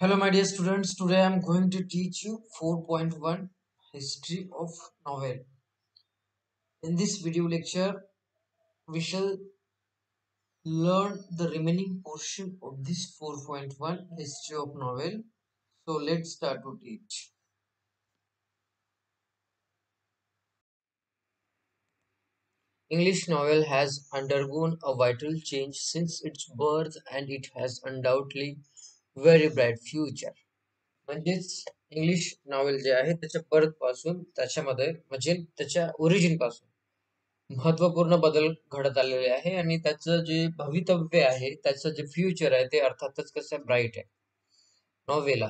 Hello, my dear students. Today I am going to teach you 4.1 History of Novel. In this video lecture, we shall learn the remaining portion of this 4.1 History of Novel. So let's start to teach. English novel has undergone a vital change since its birth and it has undoubtedly very bright future. म्हणजेच English novel जे आहे त्याच्या birth पासून त्याच्यामध्ये म्हणजे त्याच्या origin पासून महत्त्वपूर्ण बदल घडत आलेले आहे आणि त्याचं जे भवितव्य आहे त्याचं जे फ्युचर आहे ते अर्थातच कसं ब्राईट आहे. Novella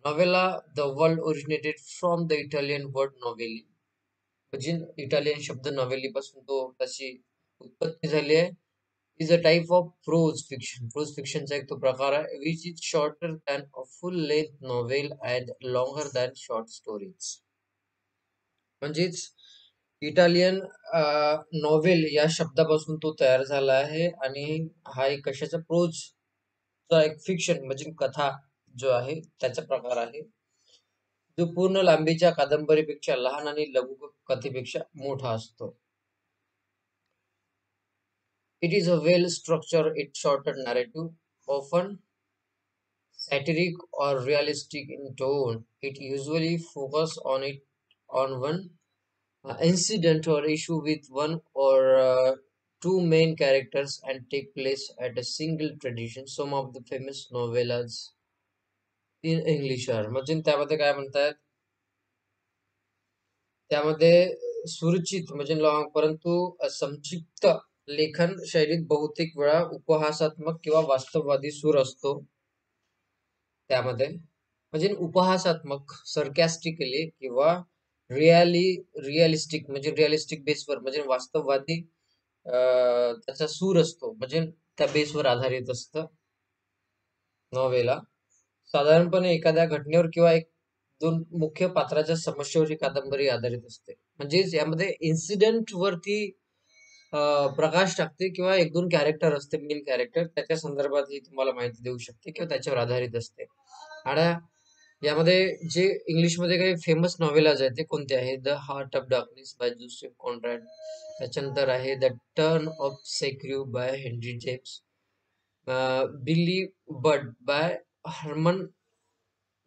novella the world originated from the Italian word नॉवेली म्हणजे इटालियन शब्द नॉवेली पासून तो त्याची उत्पत्ती झाली आहे. Is a type of prose fiction. Prose फिक्शनचा एक तो प्रकार आहे which is shorter than a full length novel and longer than short stories. म्हणजेच इटालियन नॉवेल या शब्दापासून तो तयार झाला आहे आणि हा एक कशाचा प्रोजचा एक फिक्शन म्हणजे कथा जो आहे त्याचा प्रकार आहे जो पूर्ण लांबीच्या कादंबरीपेक्षा लहान आणि लघु कथेपेक्षा मोठा असतो. It is a well structure it shorter narrative often satiric or realistic in tone. It usually focus on one incident or issue with one or two main characters and take place at a single tradition. Some of the famous novellas in English are म्हणजे त्यामध्ये काय म्हणतात त्यामध्ये सुरचित म्हणजे long परंतु संक्षिप्त लेखन शैलीत बहुतेक वेळा उपहासात्मक किंवा वास्तववादी सूर असतो. त्यामध्ये म्हणजे उपहासात्मक सरकॅस्टिकली किंवा रिअलिस्टिक म्हणजे रिअलिस्टिक बेसवर म्हणजे वास्तववादी त्याचा सूर असतो म्हणजे त्या बेसवर आधारित असतं नॉवेला. साधारणपणे एखाद्या घटनेवर किंवा एक दोन मुख्य पात्राच्या समस्येवर ही कादंबरी आधारित असते. म्हणजेच यामध्ये इन्सिडेंट वरती प्रकाश टाकते किंवा एक दोन कॅरेक्टर असते मेन कॅरेक्टर त्याच्या संदर्भात ही तुम्हाला माहिती देऊ शकते किंवा त्याच्यावर आधारित असते. आणि यामध्ये जे इंग्लिशमध्ये काही फेमस नॉवेलाज आहेत ते कोणते आहेत the heart of darkness by Joseph Conrad, त्याच्यानंतर आहे the turn of screw by Henry James, Billy Budd by Herman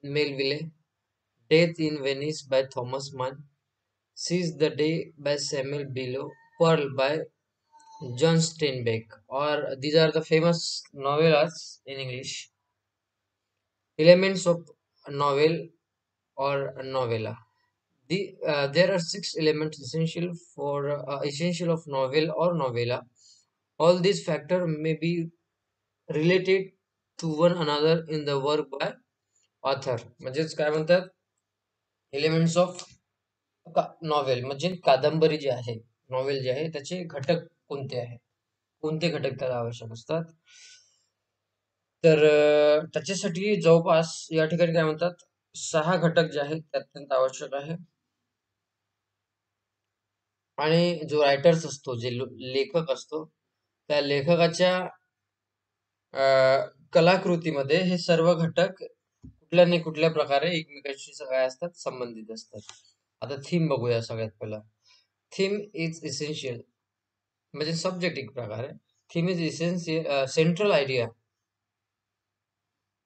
Melville, death in Venice by Thomas Mann, seize the day by Samuel Below, Pearl by John Steinbeck. Or these are the famous novellas in English. Elements of a novel or a novella. There are six elements essential of novel or novella. All these factors may be related to one another in the work by author. म्हणजेच काय म्हणतात elements of novel म्हणजे कादंबरी जी आहे novel जे आहे त्याचे घटक कोणते आहेत कोणते घटक त्याला आवश्यक असतात तर त्याच्यासाठी जवळपास या ठिकाणी काय म्हणतात 6 घटक जे आहेत ते अत्यंत आवश्यक आहे. आणि जो रायटर्स असतो जे लेखक असतो त्या लेखकाच्या कलाकृतीमध्ये हे सर्व घटक कुठल्या नाही कुठल्या प्रकारे एकमेकांशी काय असतात संबंधित असतात. आता थीम बघूया सगळ्यात पहिला. थीम इज इसेन्शियल म्हणजे सब्जेक्ट एक प्रकार आहे. Theme is essential central idea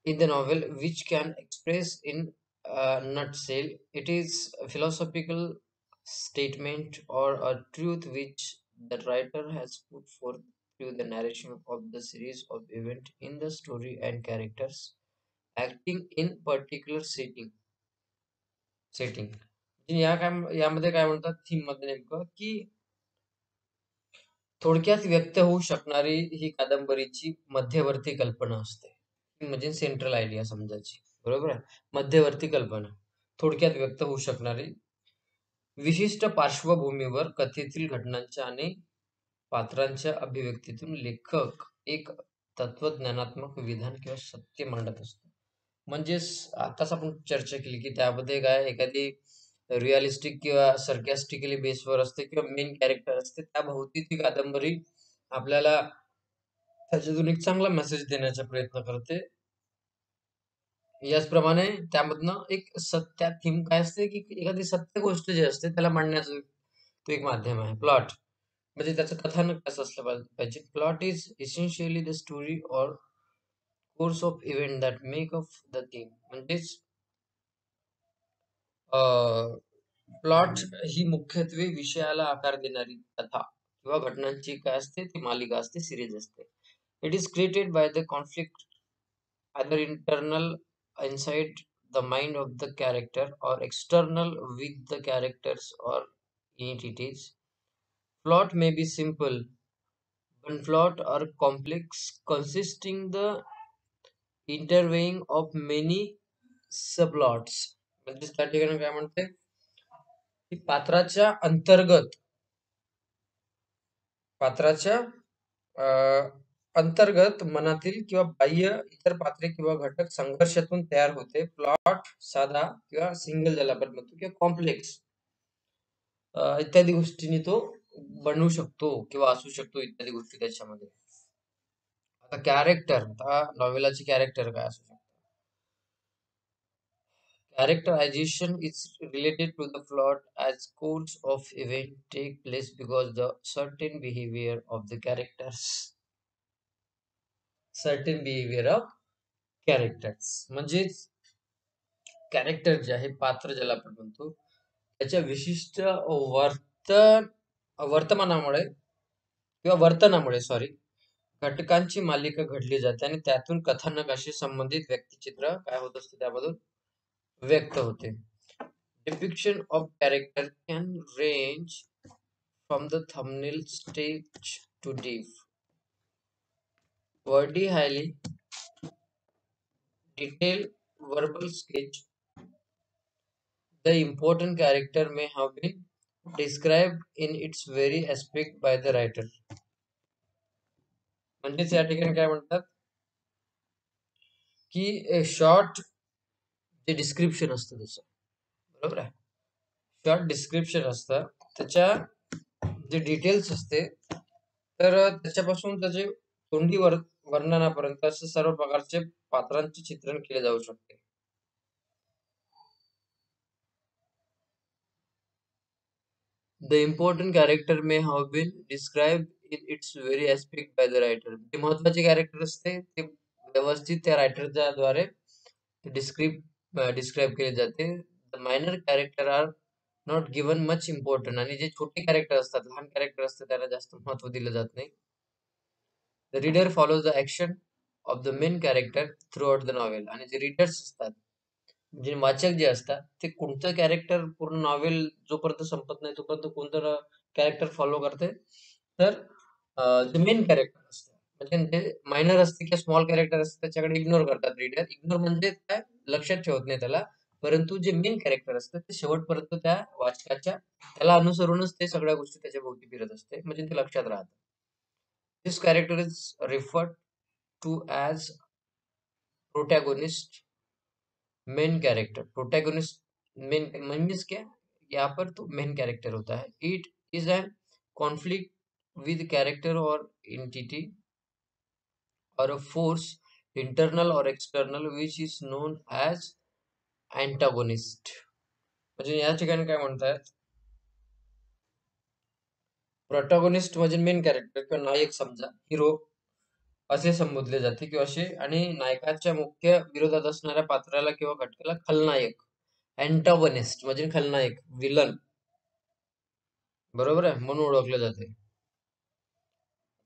in the novel which can express in a nutshell. It is a philosophical statement or a truth which the writer has put forth through the narration of the series of events in the story and characters acting in particular setting. यामध्ये काय म्हणतात theme मध्ये नेमकं की थोडक्यात व्यक्त होऊ शकणारी ही कादंबरीची मध्यवर्ती कल्पना असते. म्हणजे सेंट्रल आयडिया समजायची बरोबर आहे. मध्यवर्ती कल्पना थोडक्यात व्यक्त होऊ शकणारी विशिष्ट पार्श्वभूमीवर कथेतील घटनांच्या आणि पात्रांच्या अभिव्यक्तीतून लेखक एक तत्वज्ञानात्मक विधान किंवा सत्य मांडत असतो. म्हणजेच आताच आपण चर्चा केली की त्यामध्ये काय एखादी रिअलिस्टिक किंवा सरकॅस्टिकली बेसवर असते किंवा मेन कॅरेक्टर असते त्या भोवती ती कादंबरी आपल्याला त्याच्यातून एक चांगला मेसेज देण्याचा प्रयत्न करते. याचप्रमाणे त्यामधनं एक सत्य थीम काय असते, की एखादी सत्य गोष्ट जी असते त्याला मांडण्याचं तो एक माध्यम आहे. प्लॉट म्हणजे त्याचं कथानक कसं असलं पाहिजे. Plot is essentially the story or course of event that make of the theme. म्हणजेच प्लॉट ही मुख्यत्वे विषयाला आकार देणारी कथा किंवा घटनांची काय असते ती मालिका असते, सिरीज असते. It is created by the conflict either internal inside the mind of the character or external with the characters or entities. Plot may be simple, but plot or complex, consisting the interweaving of many subplots. म्हणजे त्या ठिकाणी काय म्हणते की पात्राच्या अंतर्गत मनातील किंवा बाह्य इतर पात्रे किंवा घटक संघर्षातून तयार होते. प्लॉट साधा किंवा सिंगल ज्याला आपण म्हणतो किंवा कॉम्प्लेक्स इत्यादी गोष्टींनी तो बनवू शकतो किंवा असू शकतो इत्यादी गोष्टी त्याच्यामध्ये. आता कॅरेक्टर, आता नॉवेलाचे कॅरेक्टर काय असू शकतो? Characterization is related to the plot as course of event take place because the certain behavior of characters म्हणजेच कॅरेक्टर जे आहे पात्र ज्याला आपण म्हणतो त्याच्या विशिष्ट वर्तमानामुळे किंवा वर्तनामुळे सॉरी घटकांची मालिका घडली जाते आणि त्यातून कथानकाशी संबंधित व्यक्तिचित्र काय होत असते त्यामधून व्यक्त होते. Depiction of character can range from the thumbnail stage to deep wordy highly detailed verbal sketch. The important character may have been described in its very aspect by the writer. म्हणजेच या ठिकाणी काय म्हणतात की शॉर्ट जे description असतं त्याचं, बरोबर आहे, शॉर्ट डिस्क्रिप्शन असतं त्याच्या जे डिटेल्स असते तर त्याच्यापासून त्याचे तोंडी वर्णनापर्यंत असे सर्व प्रकारचे पात्रांचे चित्रण केले जाऊ शकते. The important character may have been described in its very aspect by the writer. जे महत्वाचे कॅरेक्टर असते ते व्यवस्थित त्या रायटरच्या द्वारे डिस्क्राईब केले जाते. The minor character are not given much important आणि जे छोटे कॅरेक्टर असतात, लहान कॅरेक्टर असतात त्यांना जास्त महत्व दिलं जात नाही. The reader follows the action of the main character through out the novel. आणि जे रीडर्स असतात, जे वाचक जे असतात ते कोणतं कॅरेक्टर पूर्ण नॉवेल जोपर्यंत संपत नाही तोपर्यंत कोणतं कॅरेक्टर फॉलो करते, तर जे मेन कॅरेक्टर असतं म्हणजे ते मायनर असते किंवा स्मॉल कॅरेक्टर असते त्याच्याकडे इग्नोर करतात रीडर. इग्नोर म्हणजे काय, लक्षात ठेवत नाही त्याला, परंतु जे मेन कॅरेक्टर असतं ते शेवटपर्यंत त्या वाचकाच्या त्याला अनुसरूनच ते सगळ्या गोष्टी त्याच्या भोवती फिरत असते म्हणजे ते लक्षात राहतं. This character is referred to as protagonist main character. Protagonist main means क्या, यहाँ पर तो मेन कैरेक्टर होता है. It is an conflict with character और एंटिटी और अ फोर्स इंटरनल और external which is known as antagonist. म्हणजे या ठिकाणी काय म्हणतात, प्रोटॅगोनिस्ट म्हणजे मेन कॅरेक्टर किंवा नायक समजा, हिरो असे संबोधले जाते किंवा असे, आणि नायकाच्या मुख्य विरोधात असणाऱ्या पात्राला किंवा घटकाला खलनायक, अँटागोनिस्ट म्हणजे खलनायक, विलन, बरोबर आहे, म्हणून ओळखले जाते.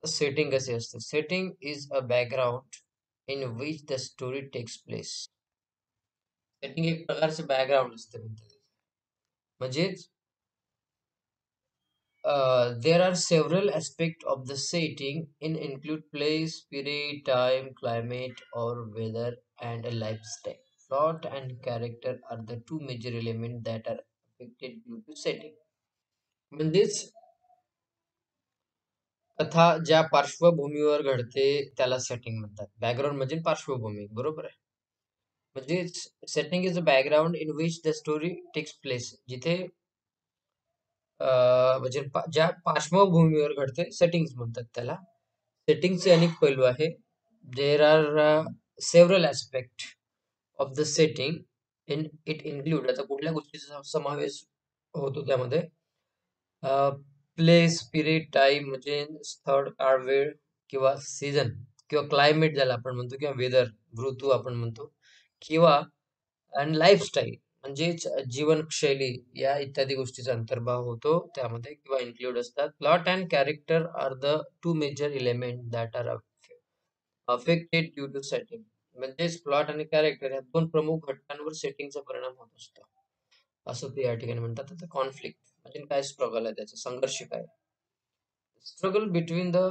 सेटिंग कसे असते? Setting is a background in which the story takes place. Setting एक प्रकारचे बॅकग्राऊंड असते म्हणजेच there are several aspects of the setting in include place, period, time, climate or weather and a lifestyle. Plot and character are the two major elements that are affected due to setting. म्हणजेच कथा ज्या पार्श्वभूमीवर घडते त्याला setting म्हणतात. Background म्हणजे पार्श्वभूमी, बरोबर आहे. म्हणजे setting is a background in which the story takes place. जिथे म्हणजे ज्या पार्श्वभूमीवर घडते सेटिंग्स म्हणतात त्याला. सेटिंगचे अनेक पैलू आहे. There are several aspect of the setting in it include, आता कुठल्या गोष्टीचा समावेश होतो त्यामध्ये? प्लेस, पिरियड, टाइम म्हणजे स्थळ, काळ, वेळ किंवा सीझन किंवा क्लायमेट ज्याला आपण म्हणतो किंवा वेदर, ऋतू आपण म्हणतो, किंवा आणि लाईफस्टाईल म्हणजेच जीवनशैली या इत्यादी गोष्टीचा अंतर्भाव होतो त्यामध्ये किंवा इन्क्लूड असतात. Plot and character are the two major element that are affected due to setting. म्हणजेच प्लॉट आणि कॅरेक्टर या दोन प्रमुख घटकांवर सेटिंगचा परिणाम होत असतो, असं ते या ठिकाणी म्हणतात. आता कॉन्फ्लिक्ट म्हणजे काय, स्ट्रगल आहे त्याचा संघर्ष काय? Struggle between the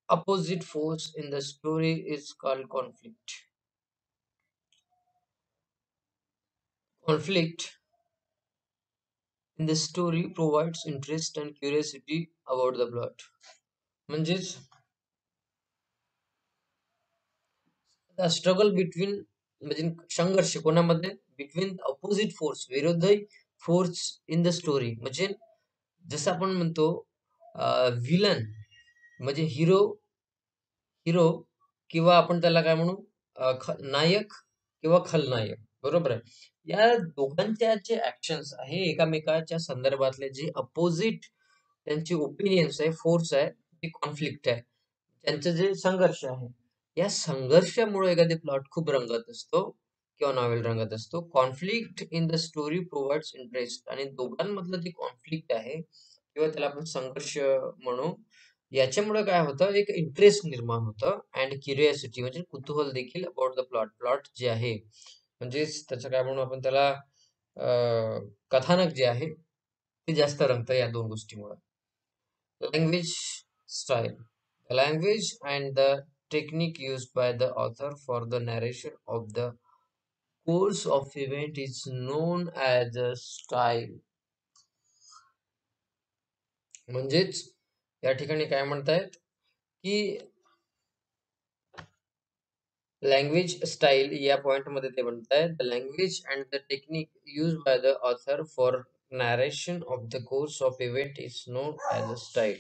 opposite force in the story is called conflict. Conflict in the story provides interest and curiosity about the plot. म्हणजेच स्ट्रगल बिटवीन म्हणजे संघर्ष कोणामध्ये? बिटवीन अपोजिट फोर्स, विरोधी फोर्स इन द स्टोरी. म्हणजे जसं आपण म्हणतो villain म्हणजे हिरो, हिरो किंवा आपण त्याला काय म्हणू, नायक किंवा खलनायक, बरोबर आहे. या दोघांच्या जे ऍक्शन्स आहे एकामेकाच्या संदर्भातले जे अपोजिट त्यांचे ओपिनियन्स आहे, फोर्स आहे, ती कॉन्फ्लिक्ट आहे, त्यांचं जे संघर्ष आहे, या संघर्षामुळे एखादी प्लॉट खूप रंगत असतो किंवा नॉवेल रंगत असतो. Conflict in the story provides interest, आणि दोघांमधलं जे कॉन्फ्लिक्ट आहे किंवा त्याला आपण संघर्ष म्हणू, याच्यामुळे काय होतं, एक इंटरेस्ट निर्माण होतं अँड क्युरिओसिटी म्हणजे कुतूहल देखील अबाउट द प्लॉट. प्लॉट जे आहे म्हणजेच त्याचं काय म्हणू आपण त्याला, कथानक जे आहे ते जास्त रंगतं या दोन गोष्टीमुळे. Language style, language and the technique used by the author for the narration of the course of event is known as a style. म्हणजेच या ठिकाणी काय म्हणतायत की लँग्वेज स्टाईल या पॉइंट मध्ये ते म्हणतायत, the language and the technique use by the author for narration of the course of event is known as a style.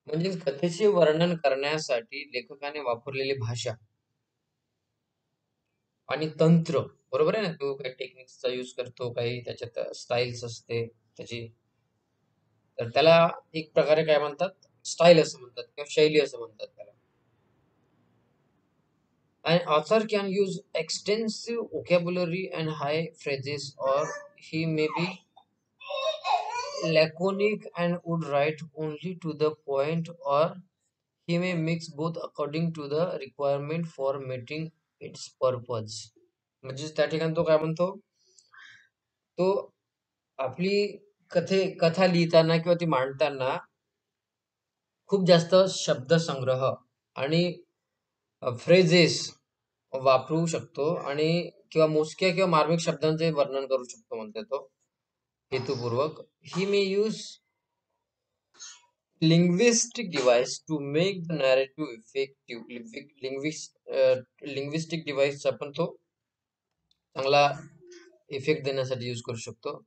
म्हणजे कथेचे वर्णन करण्यासाठी लेखकाने वापरलेली भाषा आणि तंत्र, बरोबर आहे ना, तो काही टेक्निक्सचा यूज करतो, काही त्याच्यात स्टाईल्स असते त्याची, तर त्याला एक प्रकारे काय म्हणतात, स्टाईल असं म्हणतात किंवा शैली असं म्हणतात त्याला. An author can use extensive vocabulary and high phrases, or he may be laconic and would write only to the point, or he may mix both according to the requirement for meeting its purpose. म्हणजेच त्या ठिकाणी तो काय म्हणतो, तो आपली कथा लिहिताना किंवा ती मांडताना खूप जास्त शब्दसंग्रह आणि फ्रेजेस वापरू शकतो आणि किंवा मोजक्या किंवा मार्मिक शब्दांचे वर्णन करू शकतो म्हणते तो हेतुपूर्वक. He may use linguistic device to make the narrative effective. Linguistic device आपण तो चांगला इफेक्ट देण्यासाठी यूज करू शकतो.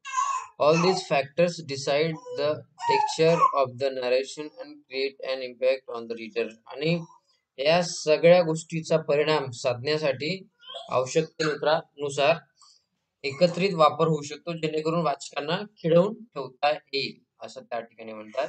All these factors decide the texture of the narration and create an impact on the reader. आणि या सगळ्या गोष्टीचा परिणाम साधण्यासाठी आवश्यकतेनुसार एकत्रित वापर होऊ शकतो, जेणेकरून वाचकांना खिळवून ठेवता येईल असं त्या ठिकाणी म्हणतात.